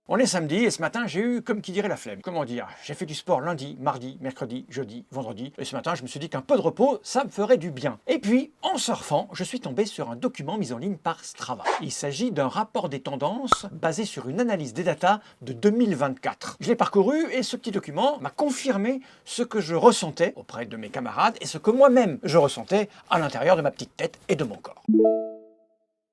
On est samedi et ce matin, j'ai eu, comme qui dirait, la flemme. Comment dire? J'ai fait du sport lundi, mardi, mercredi, jeudi, vendredi. Et ce matin, je me suis dit qu'un peu de repos, ça me ferait du bien. Et puis, en surfant, je suis tombé sur un document mis en ligne par Strava. Il s'agit d'un rapport des tendances basé sur une analyse des datas de 2024. Je l'ai parcouru et ce petit document m'a confirmé ce que je ressentais auprès de mes camarades et ce que moi-même je ressentais à l'intérieur de ma petite tête et de mon corps.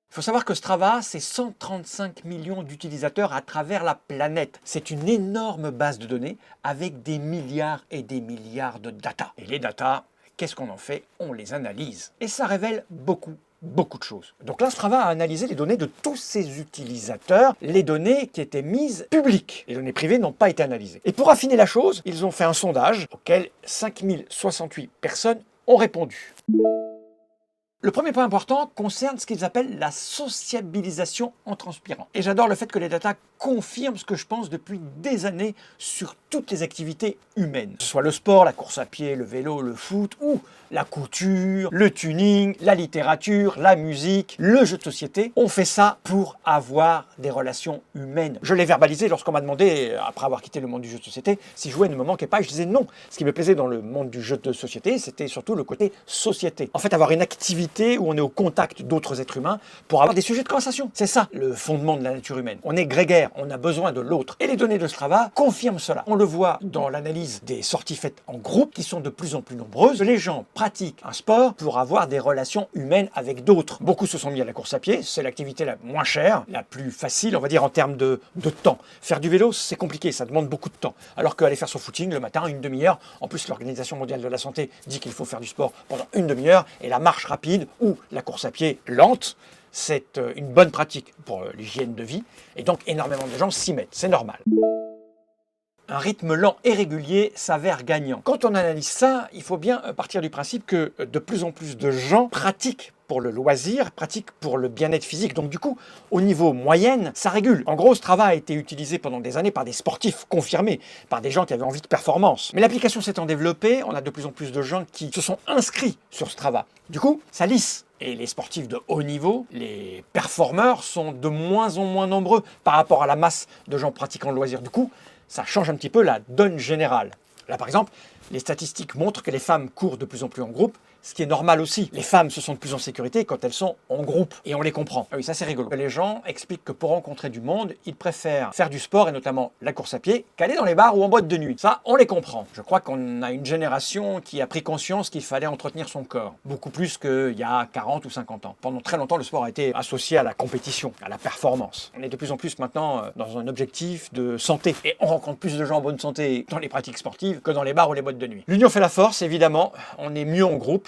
Il faut savoir que Strava, c'est 135 millions d'utilisateurs à travers la planète. C'est une énorme base de données avec des milliards et des milliards de data. Et les data, qu'est-ce qu'on en fait? On les analyse. Et ça révèle beaucoup de choses. Donc là, Strava a analysé les données de tous ses utilisateurs, les données qui étaient mises publiques. Les données privées n'ont pas été analysées. Et pour affiner la chose, ils ont fait un sondage auquel 5068 personnes ont répondu. Le premier point important concerne ce qu'ils appellent la sociabilisation en transpirant. Et j'adore le fait que les datas confirment ce que je pense depuis des années sur toutes les activités humaines. Que ce soit le sport, la course à pied, le vélo, le foot, ou la couture, le tuning, la littérature, la musique, le jeu de société. On fait ça pour avoir des relations humaines. Je l'ai verbalisé lorsqu'on m'a demandé, après avoir quitté le monde du jeu de société, si jouer ne me manquait pas. Et je disais non. Ce qui me plaisait dans le monde du jeu de société, c'était surtout le côté société. En fait, avoir une activité où on est au contact d'autres êtres humains pour avoir des sujets de conversation. C'est ça le fondement de la nature humaine. On est grégaire, on a besoin de l'autre. Et les données de Strava confirment cela. On le voit dans l'analyse des sorties faites en groupe qui sont de plus en plus nombreuses. Les gens pratiquent un sport pour avoir des relations humaines avec d'autres. Beaucoup se sont mis à la course à pied, c'est l'activité la moins chère, la plus facile, on va dire en termes de temps. Faire du vélo, c'est compliqué, ça demande beaucoup de temps. Alors qu'aller faire son footing le matin, une demi-heure, en plus l'Organisation mondiale de la santé dit qu'il faut faire du sport pendant une demi-heure, et la marche rapide ou la course à pied lente, c'est une bonne pratique pour l'hygiène de vie, et donc énormément de gens s'y mettent, c'est normal. Un rythme lent et régulier s'avère gagnant. Quand on analyse ça, il faut bien partir du principe que de plus en plus de gens pratiquent pour le loisir, pratiquent pour le bien-être physique. Donc du coup, au niveau moyenne, ça régule. En gros, Strava a été utilisé pendant des années par des sportifs confirmés, par des gens qui avaient envie de performance. Mais l'application s'étant développée, on a de plus en plus de gens qui se sont inscrits sur Strava. Du coup, ça lisse. Et les sportifs de haut niveau, les performeurs, sont de moins en moins nombreux par rapport à la masse de gens pratiquant le loisir. Du coup, ça change un petit peu la donne générale. Là, par exemple, les statistiques montrent que les femmes courent de plus en plus en groupe, ce qui est normal aussi. Les femmes se sentent plus en sécurité quand elles sont en groupe, et on les comprend. Ah oui, ça c'est rigolo. Les gens expliquent que pour rencontrer du monde, ils préfèrent faire du sport, et notamment la course à pied, qu'aller dans les bars ou en boîte de nuit. Ça, on les comprend. Je crois qu'on a une génération qui a pris conscience qu'il fallait entretenir son corps, beaucoup plus qu'il y a 40 ou 50 ans. Pendant très longtemps, le sport a été associé à la compétition, à la performance. On est de plus en plus maintenant dans un objectif de santé, et on rencontre plus de gens en bonne santé dans les pratiques sportives que dans les bars ou les boîtes de nuit. L'union fait la force, évidemment. On est mieux en groupe.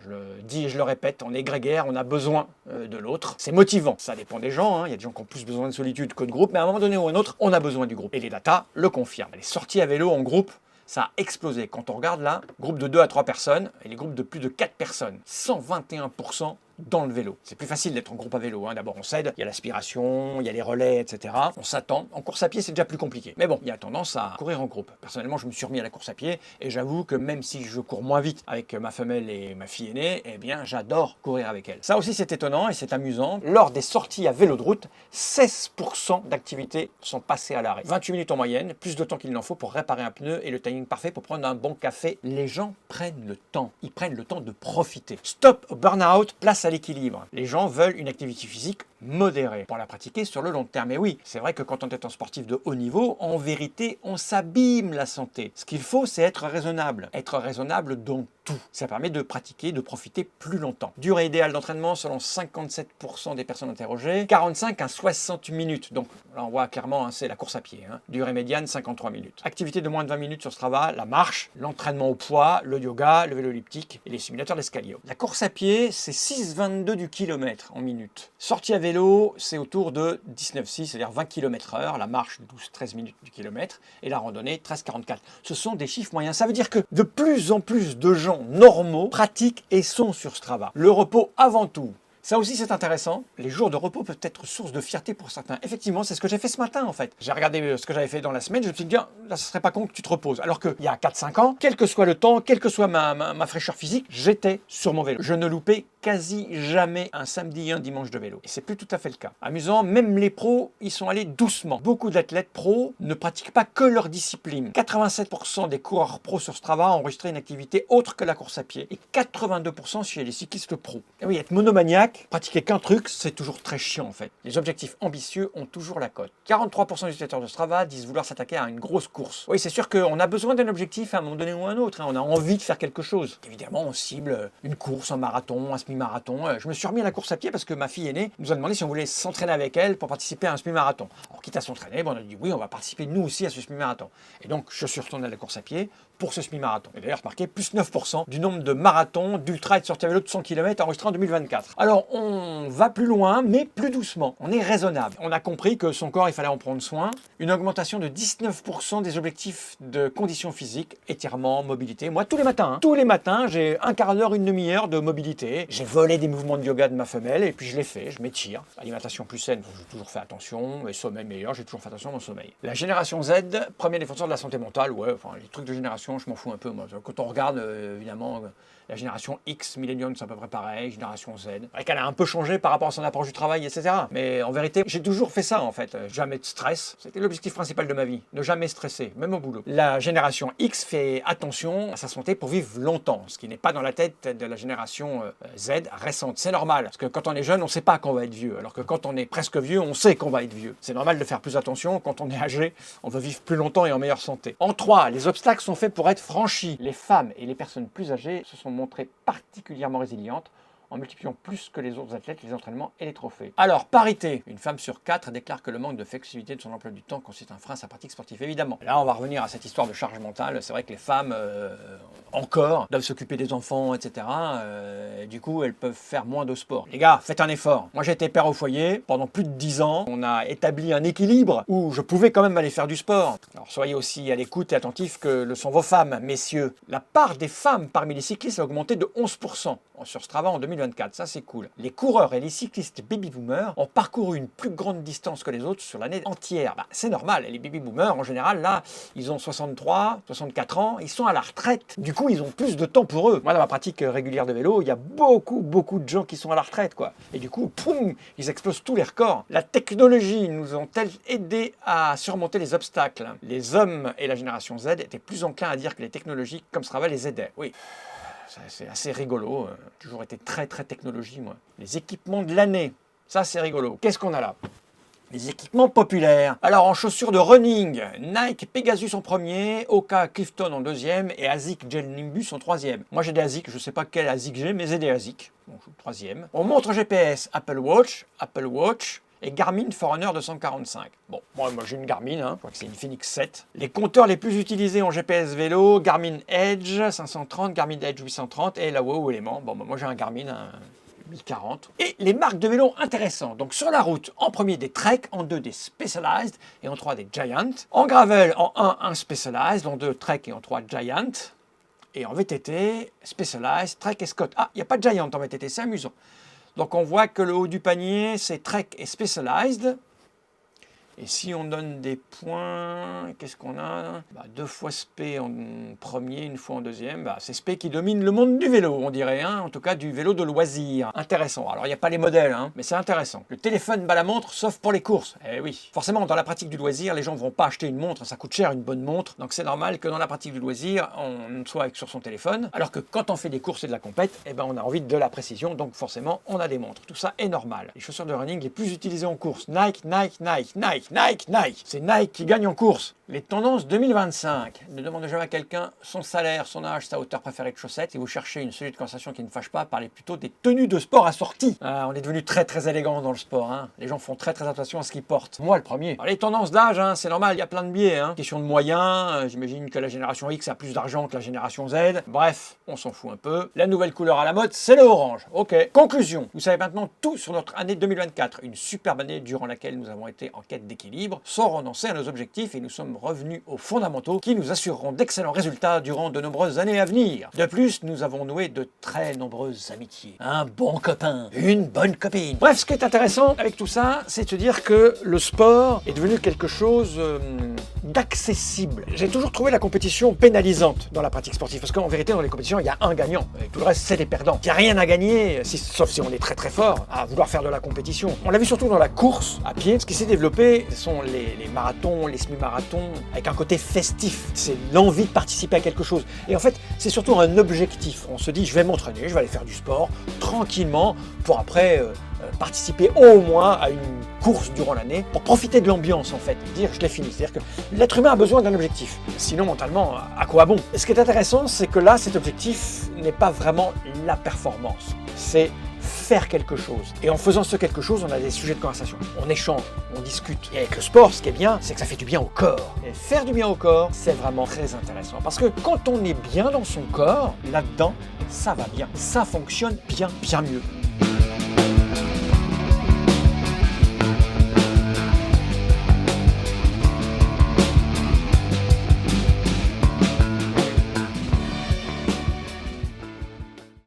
Je le dis et je le répète, on est grégaire, on a besoin de l'autre. C'est motivant, ça dépend des gens, il y a des gens qui ont plus besoin de solitude que de groupe, mais à un moment donné ou à un autre, on a besoin du groupe. Et les datas le confirment. Les sorties à vélo en groupe, ça a explosé. Quand on regarde là, groupe de 2 à 3 personnes et les groupes de plus de 4 personnes, 121% dans le vélo. C'est plus facile d'être en groupe à vélo. D'abord, on s'aide, il y a l'aspiration, il y a les relais, etc. On s'attend. En course à pied, c'est déjà plus compliqué. Mais bon, il y a tendance à courir en groupe. Personnellement, je me suis remis à la course à pied et j'avoue que même si je cours moins vite avec ma femelle et ma fille aînée, eh bien, j'adore courir avec elle. Ça aussi, c'est étonnant et c'est amusant. Lors des sorties à vélo de route, 16% d'activités sont passées à l'arrêt. 28 minutes en moyenne, plus de temps qu'il n'en faut pour réparer un pneu et le timing parfait pour prendre un bon café. Les gens prennent le temps. Ils prennent le temps de profiter. Stop au burn-out, place à l'équilibre. Les gens veulent une activité physique modérée pour la pratiquer sur le long terme. Et oui, c'est vrai que quand on est un sportif de haut niveau, en vérité, on s'abîme la santé. Ce qu'il faut, c'est être raisonnable. Être raisonnable dans tout. Ça permet de pratiquer, de profiter plus longtemps. Durée idéale d'entraînement selon 57% des personnes interrogées, 45 à 60 minutes. Donc là, on voit clairement, c'est la course à pied. Durée médiane, 53 minutes. Activité de moins de 20 minutes sur Strava, la marche, l'entraînement au poids, le yoga, le vélo elliptique et les simulateurs d'escalier. La course à pied, c'est 6,22 du kilomètre en minutes. Sortie à vélo, c'est autour de 19,6, c'est-à-dire 20 km/h. La marche, 12-13 minutes du kilomètre. Et la randonnée, 13,44. Ce sont des chiffres moyens. Ça veut dire que de plus en plus de gens normaux pratiquent et sont sur Strava. Le repos avant tout. Ça aussi c'est intéressant, les jours de repos peuvent être source de fierté pour certains. Effectivement, c'est ce que j'ai fait ce matin en fait. J'ai regardé ce que j'avais fait dans la semaine, je me suis dit, tiens, là ce serait pas con que tu te reposes. Alors qu'il y a 4-5 ans, quel que soit le temps, quelle que soit ma fraîcheur physique, j'étais sur mon vélo. Je ne loupais quasi jamais un samedi et un dimanche de vélo. Et c'est plus tout à fait le cas. Amusant, même les pros, ils sont allés doucement. Beaucoup d'athlètes pros ne pratiquent pas que leur discipline. 87% des coureurs pros sur Strava ont enregistré une activité autre que la course à pied. Et 82% chez les cyclistes pros. Et oui, être monomaniaque, pratiquer qu'un truc, c'est toujours très chiant en fait. Les objectifs ambitieux ont toujours la cote. 43% des utilisateurs de Strava disent vouloir s'attaquer à une grosse course. Oui, c'est sûr qu'on a besoin d'un objectif à un moment donné ou à un autre. On a envie de faire quelque chose. Évidemment, on cible une course, un marathon, un semi-marathon. Je me suis remis à la course à pied parce que ma fille aînée nous a demandé si on voulait s'entraîner avec elle pour participer à un semi-marathon. Alors, quitte à s'entraîner, on a dit oui, on va participer nous aussi à ce semi-marathon. Et donc, je suis retourné à la course à pied pour ce semi-marathon. Et d'ailleurs, remarquez, plus 9% du nombre de marathons, d'ultra et de sorties à vélo de 100 km enregistrés en 2024. Alors, on va plus loin, mais plus doucement. On est raisonnable. On a compris que son corps, il fallait en prendre soin. Une augmentation de 19% des objectifs de conditions physiques, étirement, mobilité. Moi, tous les matins, j'ai un quart d'heure, une demi-heure de mobilité. J'ai volé des mouvements de yoga de ma femelle et puis je les fais, je m'étire. Alimentation plus saine, j'ai toujours fait attention. Et sommeil meilleur, j'ai toujours fait attention à mon sommeil. La génération Z, premier défenseur de la santé mentale, ouais, enfin, les trucs de génération, je m'en fous un peu, moi. Quand on regarde, évidemment, la génération X, Millennium, c'est à peu près pareil, génération Z. C'est vrai qu'elle a un peu changé par rapport à son approche du travail, etc. Mais en vérité, j'ai toujours fait ça, en fait. Jamais de stress. C'était l'objectif principal de ma vie. Ne jamais stresser, même au boulot. La génération X fait attention à sa santé pour vivre longtemps, ce qui n'est pas dans la tête de la génération Z récente. C'est normal, parce que quand on est jeune, on ne sait pas qu'on va être vieux. Alors que quand on est presque vieux, on sait qu'on va être vieux. C'est normal de faire plus attention. Quand on est âgé, on veut vivre plus longtemps et en meilleure santé. En 3, les obstacles sont faits pour être franchis. Les femmes et les personnes plus âgées se sont montrées particulièrement résilientes en multipliant plus que les autres athlètes les entraînements et les trophées. Alors, parité. Une femme sur 4 déclare que le manque de flexibilité de son emploi du temps constitue un frein à sa pratique sportive, évidemment. Là, on va revenir à cette histoire de charge mentale. C'est vrai que les femmes, encore, doivent s'occuper des enfants, etc. Du coup, elles peuvent faire moins de sport. Les gars, faites un effort. Moi, j'ai été père au foyer pendant plus de 10 ans. On a établi un équilibre où je pouvais quand même aller faire du sport. Alors, soyez aussi à l'écoute et attentifs que le sont vos femmes, messieurs. La part des femmes parmi les cyclistes a augmenté de 11% sur Strava en 2024, ça c'est cool. Les coureurs et les cyclistes baby-boomers ont parcouru une plus grande distance que les autres sur l'année entière. C'est normal, les baby-boomers en général, là, ils ont 63, 64 ans, ils sont à la retraite. Du coup, ils ont plus de temps pour eux. Moi, dans ma pratique régulière de vélo, il y a beaucoup de gens qui sont à la retraite, quoi. Et du coup, poum, ils explosent tous les records. La technologie nous ont-elles aidé à surmonter les obstacles? Les hommes et la génération Z étaient plus enclins à dire que les technologies comme Strava les aidaient. Oui. C'est assez rigolo. J'ai toujours été très technologie, moi. Les équipements de l'année, ça c'est rigolo. Qu'est-ce qu'on a là? Les équipements populaires. Alors en chaussures de running, Nike Pegasus en premier, Hoka Clifton en deuxième et ASIC Gel Nimbus en troisième. Moi j'ai des ASIC, je ne sais pas quel ASIC j'ai, mais j'ai des ASIC. Bon, je suis le troisième. On montre GPS, Apple Watch et Garmin Forerunner 245. Bon, moi j'ai une Garmin, je crois que c'est une Phoenix 7. Les compteurs les plus utilisés en GPS vélo, Garmin Edge 530, Garmin Edge 830 et la Wow Element. Bon, moi j'ai un Garmin, 1040. Et les marques de vélo intéressantes. Donc sur la route, en premier des Trek, en 2 des Specialized et en 3 des Giant. En gravel, en 1 Specialized, en 2 Trek et en 3 Giant. Et en VTT, Specialized, Trek et Scott. Ah, il n'y a pas de Giant en VTT, c'est amusant. Donc on voit que le haut du panier, c'est Trek et Specialized. Et si on donne des points, qu'est-ce qu'on a? 2 fois SP en premier, 1 fois en deuxième. C'est SP qui domine le monde du vélo, on dirait. En tout cas, du vélo de loisir. Intéressant. Alors, il n'y a pas les modèles, mais c'est intéressant. Le téléphone bat la montre, sauf pour les courses. Eh oui. Forcément, dans la pratique du loisir, les gens ne vont pas acheter une montre. Ça coûte cher, une bonne montre. Donc, c'est normal que dans la pratique du loisir, on soit sur son téléphone. Alors que quand on fait des courses et de la compète, on a envie de la précision. Donc, forcément, on a des montres. Tout ça est normal. Les chaussures de running les plus utilisées en course. Nike. C'est Nike qui gagne en course. Les tendances 2025. Ne demandez jamais à quelqu'un son salaire, son âge, sa hauteur préférée de chaussettes. Si vous cherchez une solide conversation qui ne fâche pas, parlez plutôt des tenues de sport assorties. On est devenu très élégant dans le sport. Les gens font très attention à ce qu'ils portent. Moi, le premier. Alors, les tendances d'âge, c'est normal, il y a plein de biais. Question de moyens. J'imagine que la génération X a plus d'argent que la génération Z. Bref, on s'en fout un peu. La nouvelle couleur à la mode, c'est le orange. Ok. Conclusion. Vous savez maintenant tout sur notre année 2024. Une superbe année durant laquelle nous avons été en quête d'équilibre équilibre, sans renoncer à nos objectifs et nous sommes revenus aux fondamentaux qui nous assureront d'excellents résultats durant de nombreuses années à venir. De plus, nous avons noué de très nombreuses amitiés. Un bon copain, une bonne copine. Bref, ce qui est intéressant avec tout ça, c'est de se dire que le sport est devenu quelque chose d'accessible. J'ai toujours trouvé la compétition pénalisante dans la pratique sportive, parce qu'en vérité, dans les compétitions, il y a un gagnant, et tout le reste, c'est des perdants. Il n'y a rien à gagner, sauf si on est très très fort, à vouloir faire de la compétition. On l'a vu surtout dans la course à pied. Ce qui s'est développé, ce sont les marathons, les semi-marathons, avec un côté festif. C'est l'envie de participer à quelque chose. Et en fait, c'est surtout un objectif. On se dit, je vais m'entraîner, je vais aller faire du sport, tranquillement, pour après participer au moins à une course durant l'année, pour profiter de l'ambiance en fait, dire je l'ai fini. C'est-à-dire que l'être humain a besoin d'un objectif. Sinon, mentalement, à quoi bon? Et ce qui est intéressant, c'est que là, cet objectif n'est pas vraiment la performance. C'est faire quelque chose. Et en faisant ce quelque chose, on a des sujets de conversation. On échange, on discute. Et avec le sport, ce qui est bien, c'est que ça fait du bien au corps. Et faire du bien au corps, c'est vraiment très intéressant. Parce que quand on est bien dans son corps, là-dedans, ça va bien. Ça fonctionne bien, bien mieux.